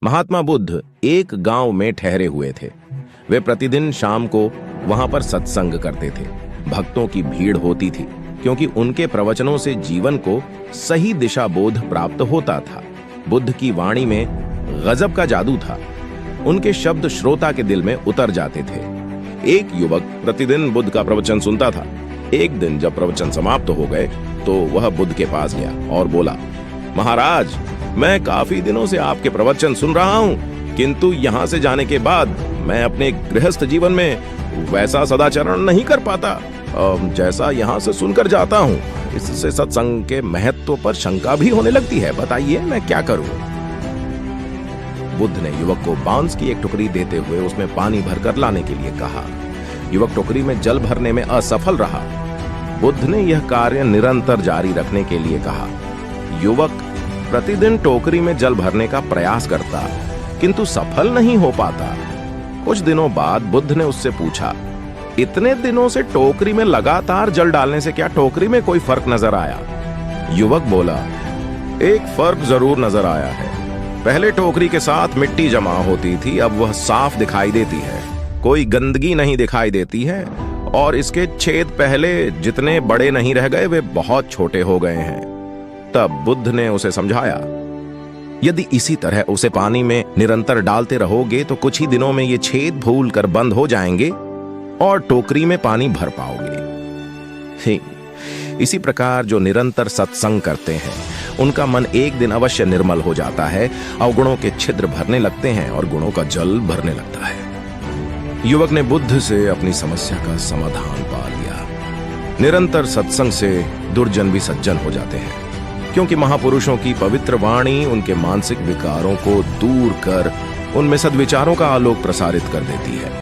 महात्मा बुद्ध एक गांव में ठहरे हुए थे। वे प्रतिदिन शाम को वहां पर सत्संग करते थे। भक्तों की भीड़ होती थी क्योंकि उनके प्रवचनों से जीवन को सही दिशा बोध प्राप्त होता था। बुद्ध की वाणी में गजब का जादू था। उनके शब्द श्रोता के दिल में उतर जाते थे। एक युवक प्रतिदिन बुद्ध का प्रवचन सुनता था। एक दिन जब प्रवचन समाप्त हो गए तो वह बुद्ध के पास गया और बोला, महाराज, मैं काफी दिनों से आपके प्रवचन सुन रहा हूं, किंतु यहां से जाने के बाद मैं अपने गृहस्थ जीवन में वैसा सदाचरण नहीं कर पाता जैसा यहां से सुनकर जाता हूं। इससे सत्संग के महत्व पर शंका भी होने लगती है। बताइए मैं क्या करूं? बुद्ध ने युवक को बांस की एक टोकरी देते हुए उसमें पानी भरकर लाने के लिए कहा। युवक टोकरी में जल भरने में असफल रहा। बुद्ध ने यह कार्य निरंतर जारी रखने के लिए कहा। युवक प्रतिदिन टोकरी में जल भरने का प्रयास करता, किंतु सफल नहीं हो पाता। कुछ दिनों बाद बुद्ध ने उससे पूछा, इतने दिनों से टोकरी में लगातार जल डालने से क्या टोकरी में कोई फर्क नजर आया? युवक बोला, एक फर्क जरूर नजर आया है। पहले टोकरी के साथ मिट्टी जमा होती थी, अब वह साफ दिखाई देती है। कोई गंदगी नहीं दिखाई देती है और इसके छेद पहले जितने बड़े नहीं रह गए, वे बहुत छोटे हो गए हैं। तब बुद्ध ने उसे समझाया, यदि इसी तरह उसे पानी में निरंतर डालते रहोगे तो कुछ ही दिनों में ये छेद भूल कर बंद हो जाएंगे और टोकरी में पानी भर पाओगे। इसी प्रकार जो निरंतर सत्संग करते हैं उनका मन एक दिन अवश्य निर्मल हो जाता है। अवगुणों के छिद्र भरने लगते हैं और गुणों का जल भरने लगता है। युवक ने बुद्ध से अपनी समस्या का समाधान पा लिया। निरंतर सत्संग से दुर्जन भी सज्जन हो जाते हैं, क्योंकि महापुरुषों की पवित्र वाणी उनके मानसिक विकारों को दूर कर उनमें सद्विचारों का आलोक प्रसारित कर देती है।